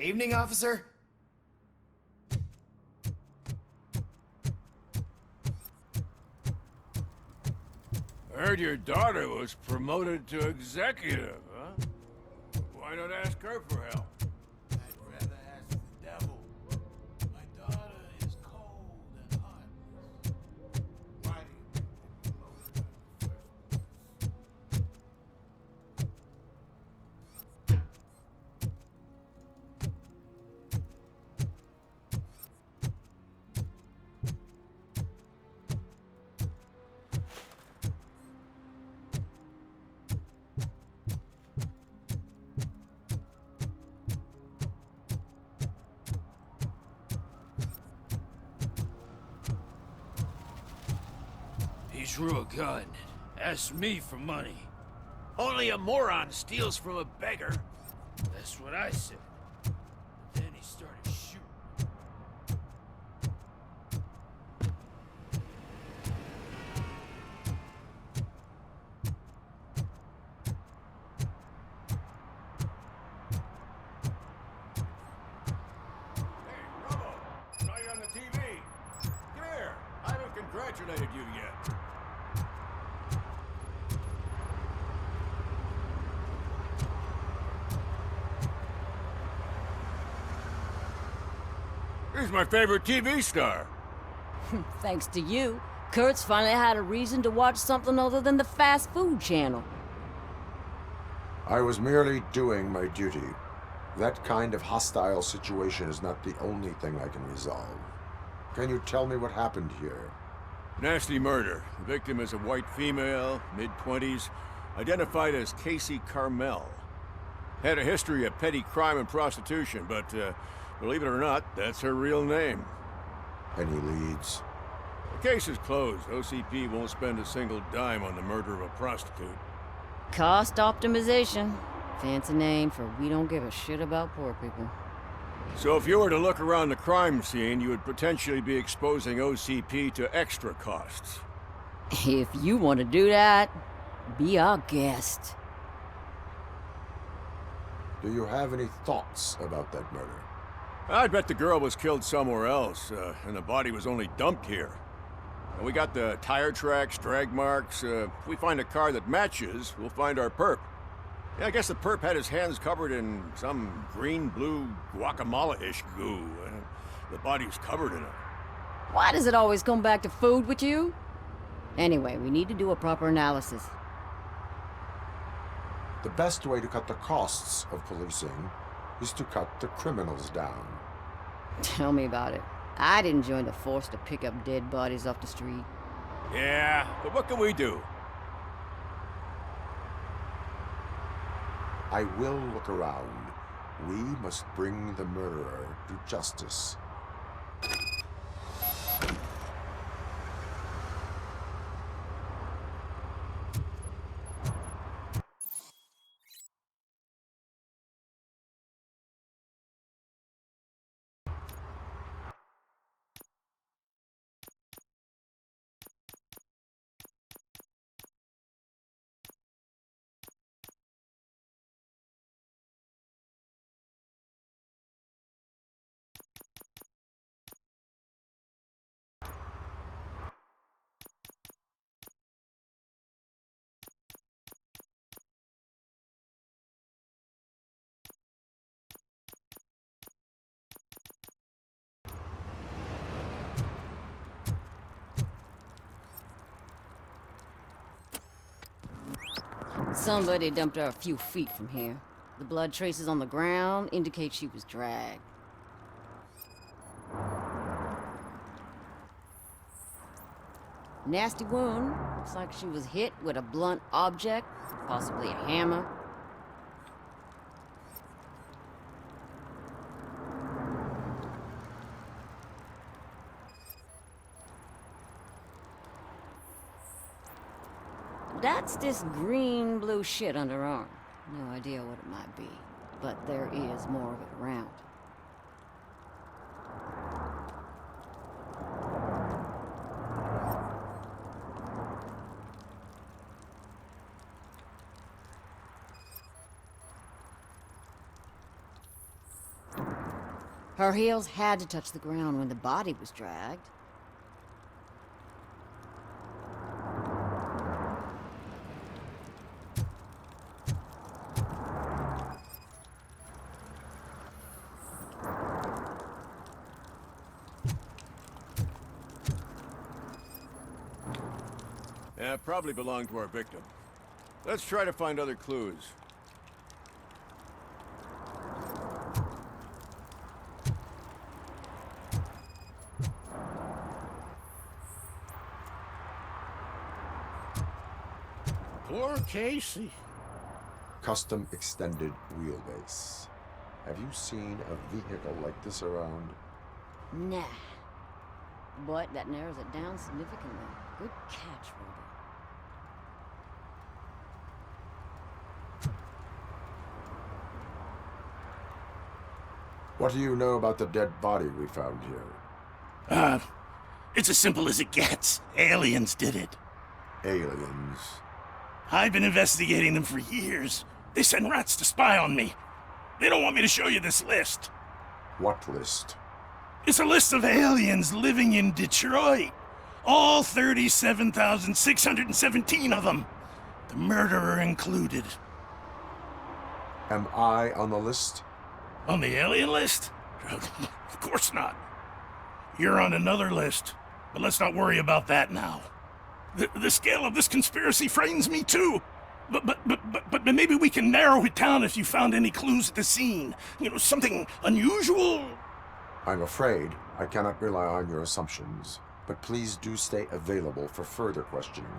Evening, officer. I heard your daughter was promoted to executive, huh? Why not ask her for help? I'd rather ask the devil. My daughter is cold and heartless. Why do you think they promoted her in the first place? He drew a gun, asked me for money. Only a moron steals from a beggar. That's what I said. Then he started shooting. Hey, Robo! Saw you on the TV. Come here. I haven't congratulated you yet. He's my favorite TV star. Thanks to you, Kurt's finally had a reason to watch something other than the fast food channel. I was merely doing my duty. That kind of hostile situation is not the only thing I can resolve. Can you tell me what happened here? Nasty murder. The victim is a white female, mid-20s, identified as Casey Carmel. Had a history of petty crime and prostitution, but believe it or not, that's her real name. Any leads? The case is closed. OCP won't spend a single dime on the murder of a prostitute. Cost optimization. Fancy name for we don't give a shit about poor people. So if you were to look around the crime scene, you would potentially be exposing OCP to extra costs. If you want to do that, be our guest. Do you have any thoughts about that murder? I'd bet the girl was killed somewhere else, and the body was only dumped here. And we got the tire tracks, drag marks. If we find a car that matches, we'll find our perp. Yeah, I guess the perp had his hands covered in some green-blue guacamole-ish goo. The body was covered in it. Why does it always come back to food with you? Anyway, we need to do a proper analysis. The best way to cut the costs of policing is to cut the criminals down. Tell me about it. I didn't join the force to pick up dead bodies off the street. Yeah, but what can we do? I will look around. We must bring the murderer to justice. Somebody dumped her a few feet from here. The blood traces on the ground indicate she was dragged. Nasty wound. Looks like she was hit with a blunt object, possibly a hammer. That's this green-blue shit under her arm. No idea what it might be, but there is more of it around. Her heels had to touch the ground when the body was dragged. Yeah, probably belonged to our victim. Let's try to find other clues. Poor Casey. Custom extended wheelbase. Have you seen a vehicle like this around? Nah. But that narrows it down significantly. Good catch, Robo. What do you know about the dead body we found here? It's as simple as it gets. Aliens did it. Aliens. I've been investigating them for years. They send rats to spy on me. They don't want me to show you this list. What list? It's a list of aliens living in Detroit. All 37,617 of them. The murderer included. Am I on the list? On the alien list? Of course not. You're on another list, but let's not worry about that now. The scale of this conspiracy frightens me too. But maybe we can narrow it down if you found any clues at the scene. You know, something unusual. I'm afraid I cannot rely on your assumptions, but please do stay available for further questioning.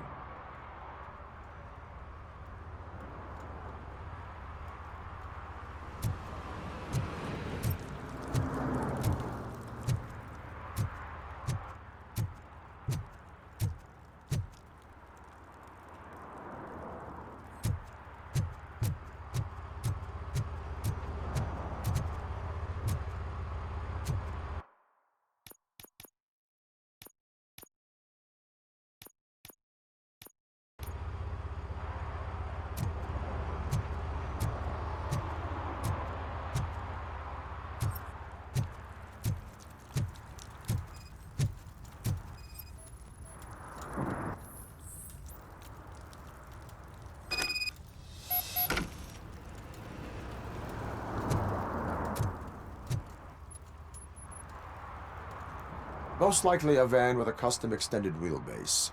Most likely a van with a custom extended wheelbase.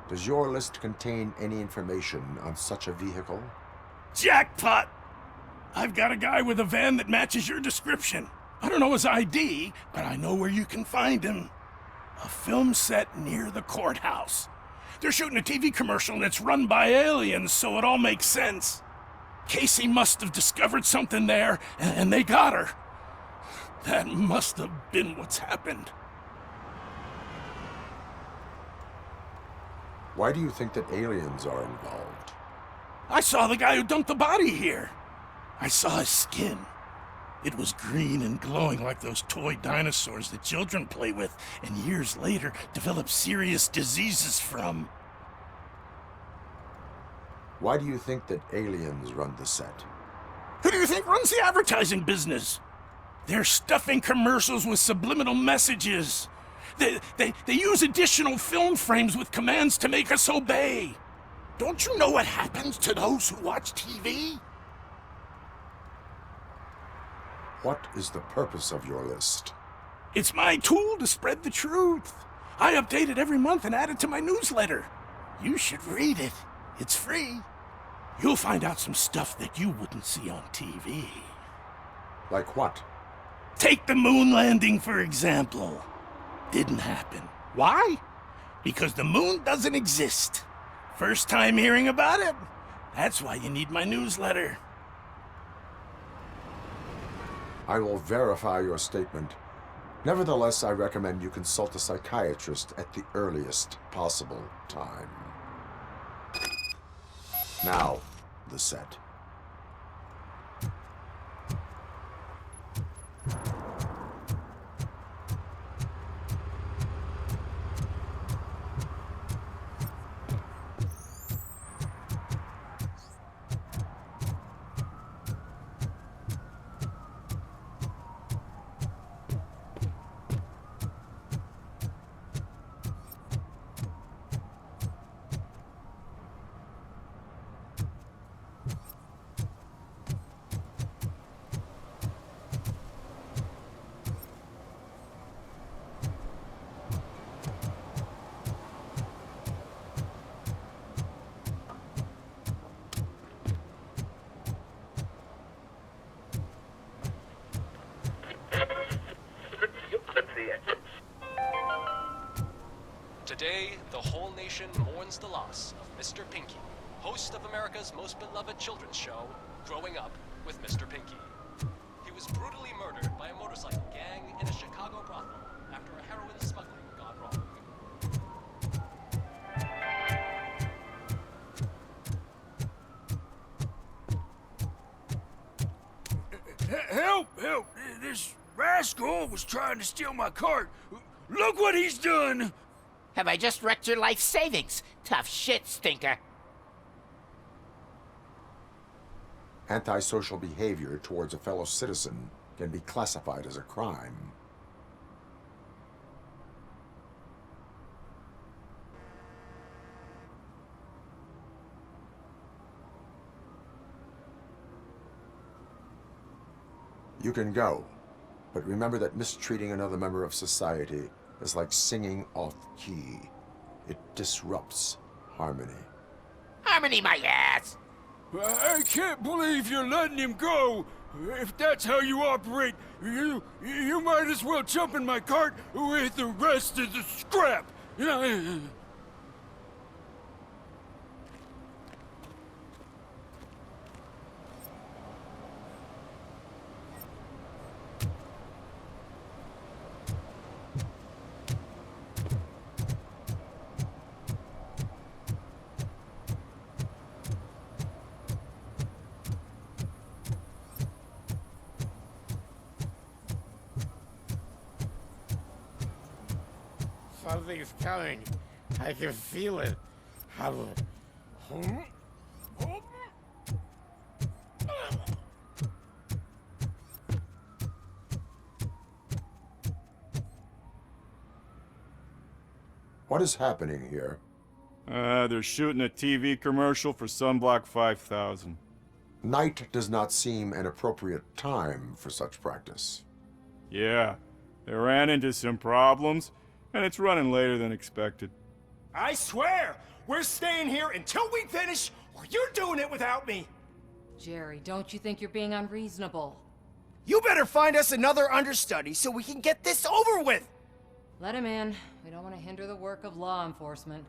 Does your list contain any information on such a vehicle? Jackpot! I've got a guy with a van that matches your description. I don't know his ID, but I know where you can find him. A film set near the courthouse. They're shooting a TV commercial and it's run by aliens, so it all makes sense. Casey must have discovered something there, and they got her. That must have been what's happened. Why do you think that aliens are involved? I saw the guy who dumped the body here. I saw his skin. It was green and glowing like those toy dinosaurs that children play with and years later develop serious diseases from. Why do you think that aliens run the set? Who do you think runs the advertising business? They're stuffing commercials with subliminal messages. They use additional film frames with commands to make us obey. Don't you know what happens to those who watch TV? What is the purpose of your list? It's my tool to spread the truth. I update it every month and add it to my newsletter. You should read it. It's free. You'll find out some stuff that you wouldn't see on TV. Like what? Take the moon landing, for example. Didn't happen. Why? Because the moon doesn't exist. First time hearing about it? That's why you need my newsletter. I will verify your statement. Nevertheless, I recommend you consult a psychiatrist at the earliest possible time. Now, the set. nation mourns the loss of Mr. Pinky, host of America's most beloved children's show, Growing Up with Mr. Pinky. He was brutally murdered by a motorcycle gang in a Chicago brothel after a heroin smuggling gone wrong. Help! Help! This rascal was trying to steal my cart. Look what he's done! Have I just wrecked your life savings? Tough shit, stinker. Antisocial behavior towards a fellow citizen can be classified as a crime. You can go, but remember that mistreating another member of society is like singing off key. It disrupts harmony. Harmony my ass! I can't believe you're letting him go. If that's how you operate, you might as well jump in my cart with the rest of the scrap. Something's coming. I can feel it. What is happening here? They're shooting a TV commercial for Sunblock 5000. Night does not seem an appropriate time for such practice. Yeah, they ran into some problems, and it's running later than expected. I swear, we're staying here until we finish, or you're doing it without me! Jerry, don't you think you're being unreasonable? You better find us another understudy so we can get this over with! Let him in. We don't want to hinder the work of law enforcement.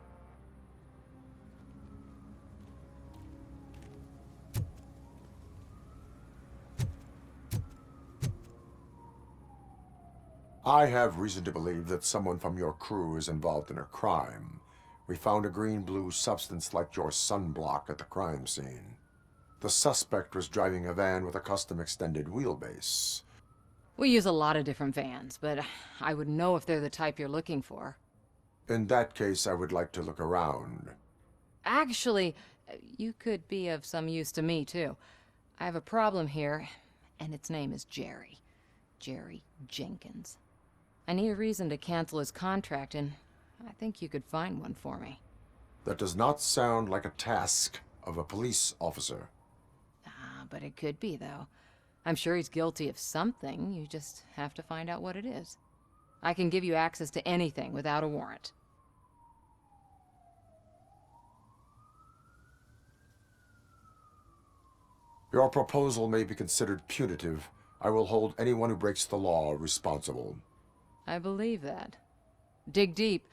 I have reason to believe that someone from your crew is involved in a crime. We found a green-blue substance like your sunblock at the crime scene. The suspect was driving a van with a custom extended wheelbase. We use a lot of different vans, but I wouldn't know if they're the type you're looking for. In that case, I would like to look around. Actually, you could be of some use to me, too. I have a problem here, and its name is Jerry. Jerry Jenkins. I need a reason to cancel his contract, and I think you could find one for me. That does not sound like a task of a police officer. But it could be, though. I'm sure he's guilty of something. You just have to find out what it is. I can give you access to anything without a warrant. Your proposal may be considered punitive. I will hold anyone who breaks the law responsible. I believe that. Dig deep.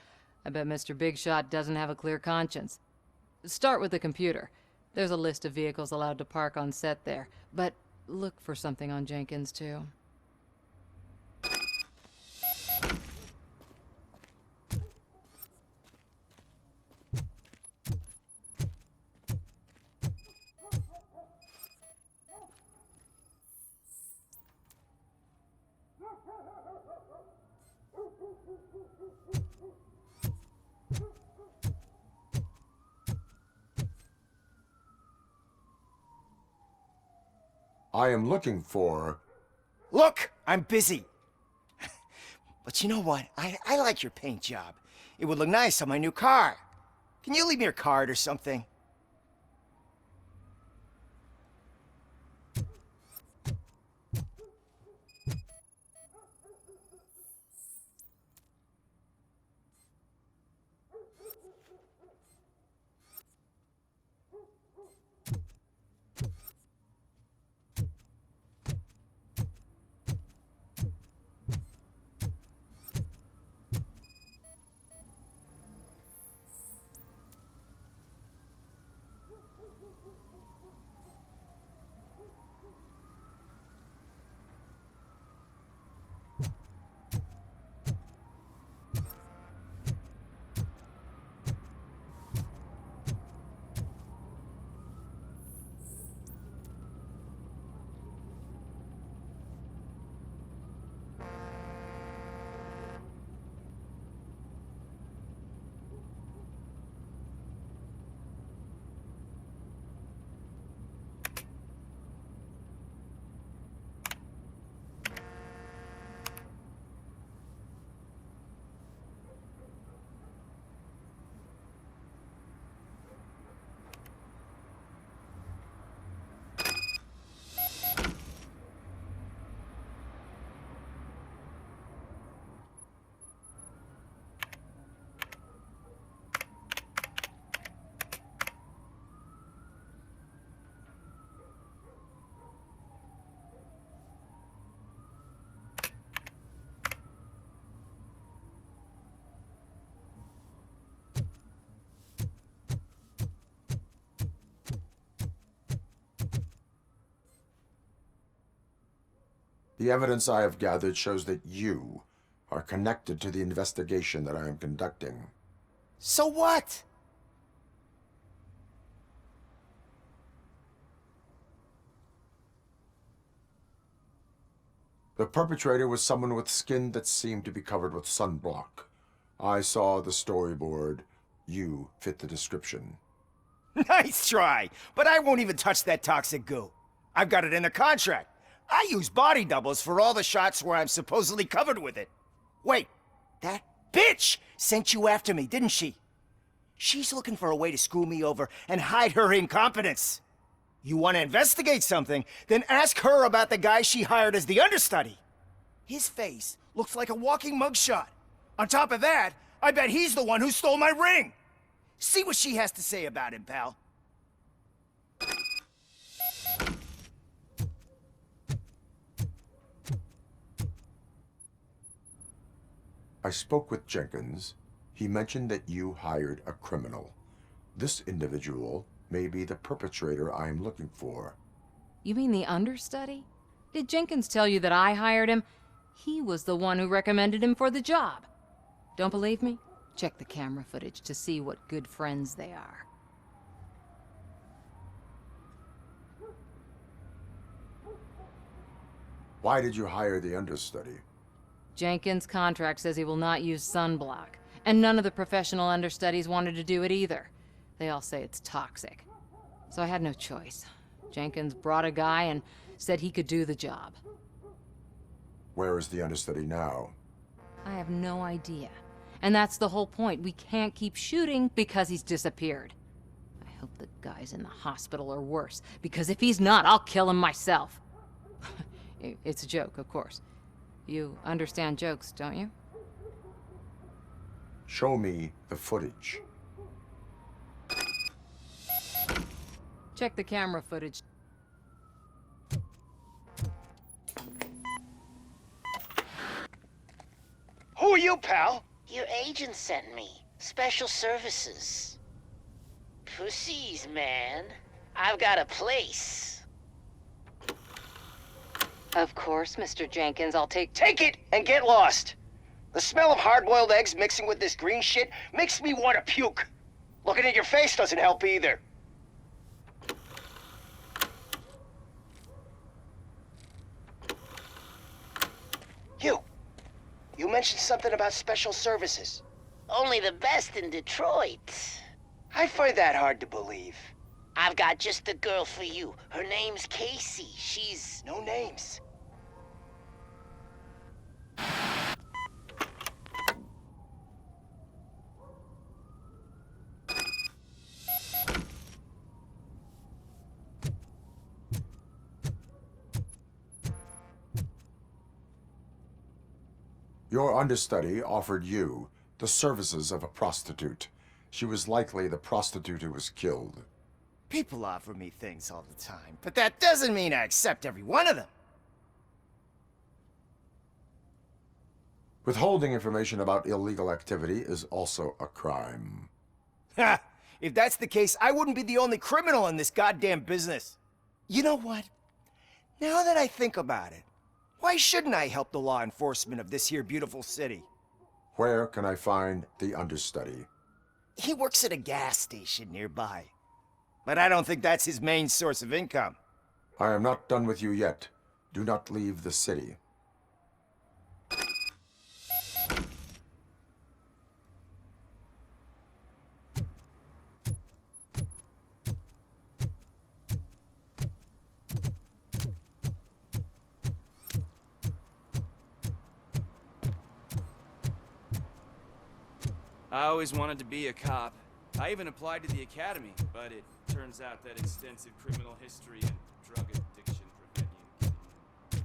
I bet Mr. Big Shot doesn't have a clear conscience. Start with the computer. There's a list of vehicles allowed to park on set there, but look for something on Jenkins, too. I am looking for... Look, I'm busy. But you know what? I like your paint job. It would look nice on my new car. Can you leave me your card or something? The evidence I have gathered shows that you are connected to the investigation that I am conducting. So what? The perpetrator was someone with skin that seemed to be covered with sunblock. I saw the storyboard. You fit the description. Nice try, but I won't even touch that toxic goo. I've got it in the contract. I use body doubles for all the shots where I'm supposedly covered with it. Wait, that bitch sent you after me, didn't she? She's looking for a way to screw me over and hide her incompetence. You want to investigate something, then ask her about the guy she hired as the understudy. His face looks like a walking mugshot. On top of that, I bet he's the one who stole my ring. See what she has to say about him, pal. I spoke with Jenkins. He mentioned that you hired a criminal. This individual may be the perpetrator I am looking for. You mean the understudy? Did Jenkins tell you that I hired him? He was the one who recommended him for the job. Don't believe me? Check the camera footage to see what good friends they are. Why did you hire the understudy? Jenkins' contract says he will not use sunblock, and none of the professional understudies wanted to do it either. They all say it's toxic. So I had no choice. Jenkins brought a guy and said he could do the job. Where is the understudy now? I have no idea. And that's the whole point. We can't keep shooting because he's disappeared. I hope the guy's in the hospital or worse, because if he's not, I'll kill him myself. It's a joke, of course. You understand jokes, don't you? Show me the footage. Check the camera footage. Who are you, pal? Your agent sent me. Special services. Pussies, man. I've got a place. Of course, Mr. Jenkins, I'll take Take it and get lost. The smell of hard-boiled eggs mixing with this green shit makes me want to puke. Looking at your face doesn't help either. You mentioned something about special services. Only the best in Detroit. I find that hard to believe. I've got just the girl for you. Her name's Casey. She's... No names. Your understudy offered you the services of a prostitute. She was likely the prostitute who was killed. People offer me things all the time, but that doesn't mean I accept every one of them. Withholding information about illegal activity is also a crime. Ha! If that's the case, I wouldn't be the only criminal in this goddamn business. You know what? Now that I think about it, why shouldn't I help the law enforcement of this here beautiful city? Where can I find the understudy? He works at a gas station nearby. But I don't think that's his main source of income. I am not done with you yet. Do not leave the city. I always wanted to be a cop. I even applied to the academy, but it turns out that extensive criminal history and drug addiction prevent you.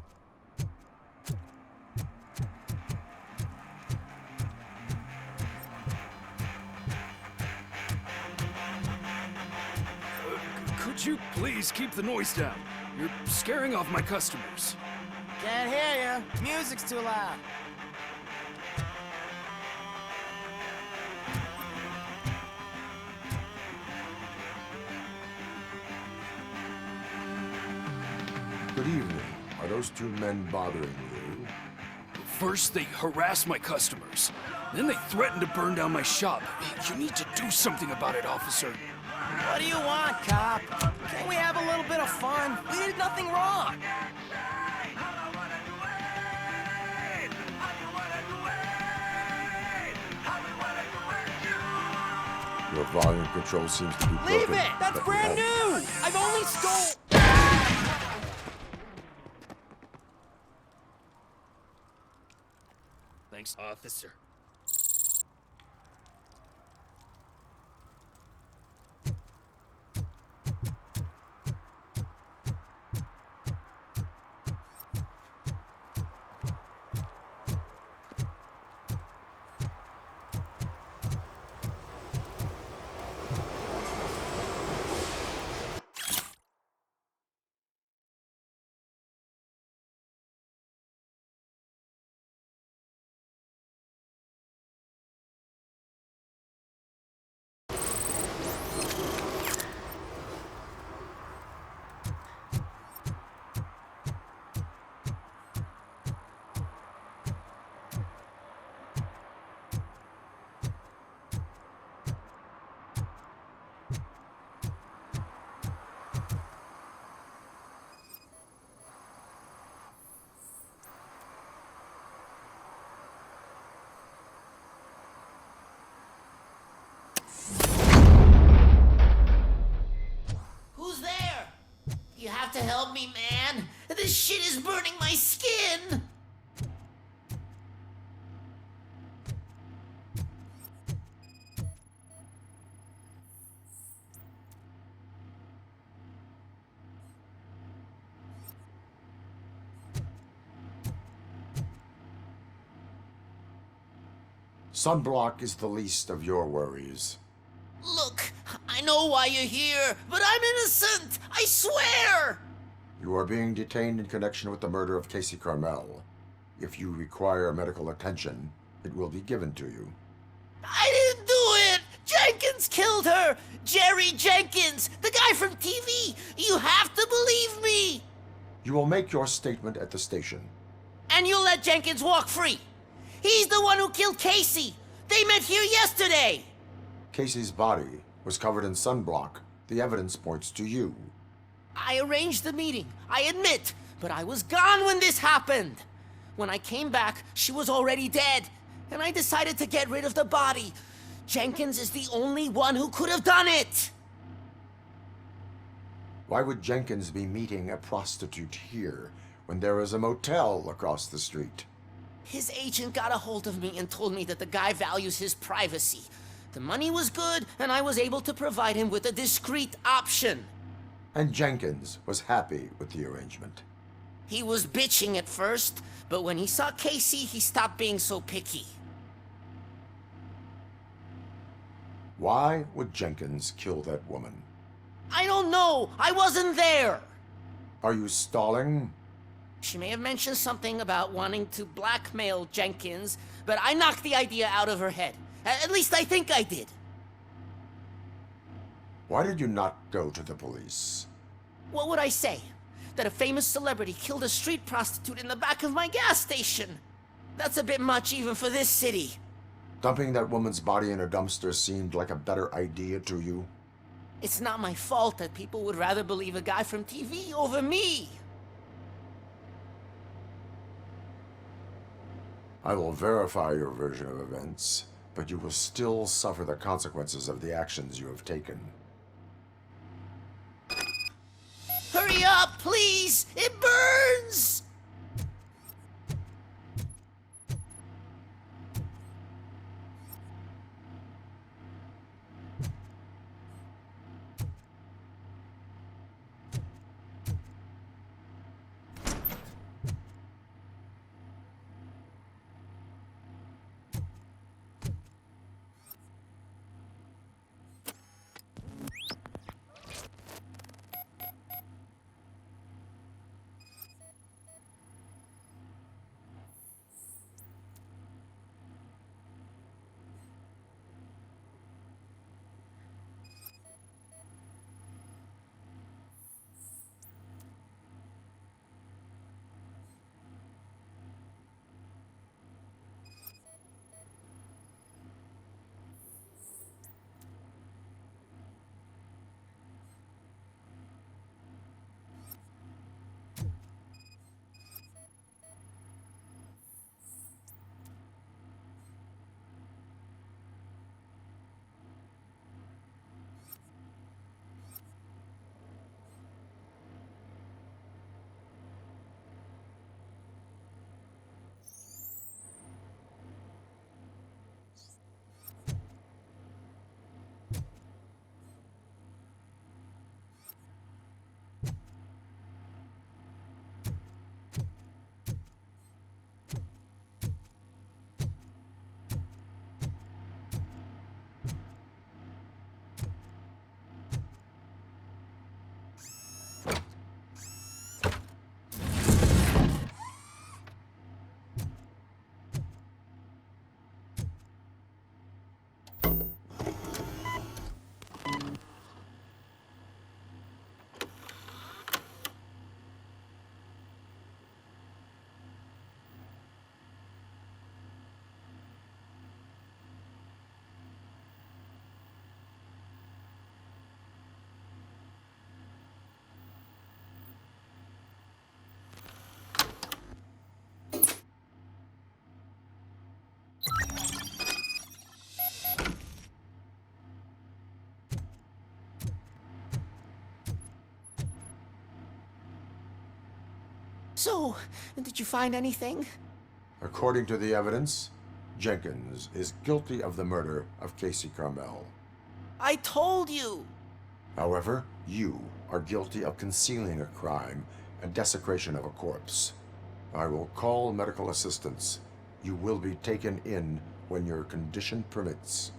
Could you please keep the noise down? You're scaring off my customers. Can't hear you. Music's too loud. Good evening. Are those two men bothering you? First, they harass my customers. Then they threaten to burn down my shop. You need to do something about it, officer. What do you want, cop? Can't we have a little bit of fun? We did nothing wrong. Your volume control seems to be broken. Leave it! That's but brand no. new! I've only stole... Thanks, officer. Who's there? You have to help me, man. This shit is burning my skin. Sunblock is the least of your worries. Look, I know why you're here, but I'm innocent. I swear. You are being detained in connection with the murder of Casey Carmel. If you require medical attention, it will be given to you. I didn't do it. Jenkins killed her. Jerry Jenkins, the guy from TV. You have to believe me. You will make your statement at the station. And you'll let Jenkins walk free. He's the one who killed Casey. They met here yesterday. Casey's body was covered in sunblock. The evidence points to you. I arranged the meeting, I admit, but I was gone when this happened. When I came back, she was already dead, and I decided to get rid of the body. Jenkins is the only one who could have done it. Why would Jenkins be meeting a prostitute here when there is a motel across the street? His agent got a hold of me and told me that the guy values his privacy. The money was good, and I was able to provide him with a discreet option. And Jenkins was happy with the arrangement. He was bitching at first, but when he saw Casey, he stopped being so picky. Why would Jenkins kill that woman? I don't know. I wasn't there. Are you stalling? She may have mentioned something about wanting to blackmail Jenkins, but I knocked the idea out of her head. At least I think I did. Why did you not go to the police? What would I say? That a famous celebrity killed a street prostitute in the back of my gas station? That's a bit much even for this city. Dumping that woman's body in a dumpster seemed like a better idea to you? It's not my fault that people would rather believe a guy from TV over me. I will verify your version of events, but you will still suffer the consequences of the actions you have taken. Hurry up, please! It burns! So, did you find anything? According to the evidence, Jenkins is guilty of the murder of Casey Carmel. I told you! However, you are guilty of concealing a crime and desecration of a corpse. I will call medical assistance. You will be taken in when your condition permits.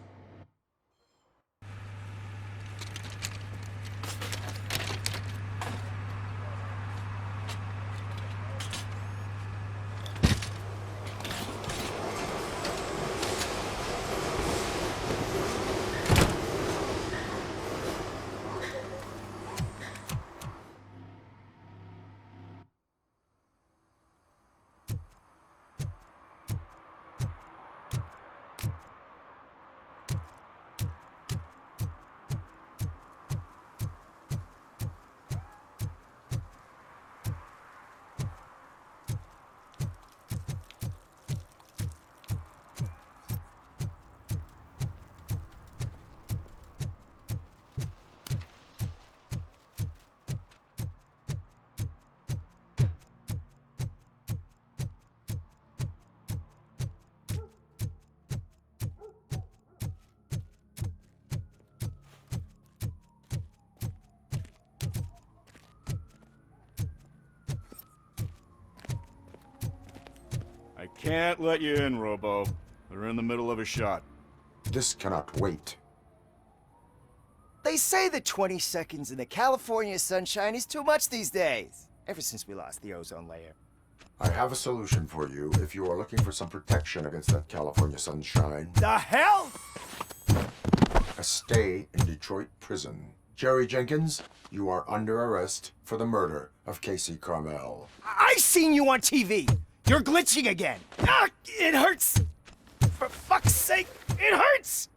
I can't let you in, Robo. They're in the middle of a shot. This cannot wait. They say that 20 seconds in the California sunshine is too much these days. Ever since we lost the ozone layer. I have a solution for you if you are looking for some protection against that California sunshine. The hell? A stay in Detroit prison. Jerry Jenkins, you are under arrest for the murder of Casey Carmel. I seen you on TV. You're glitching again. Ah, it hurts. For fuck's sake, it hurts.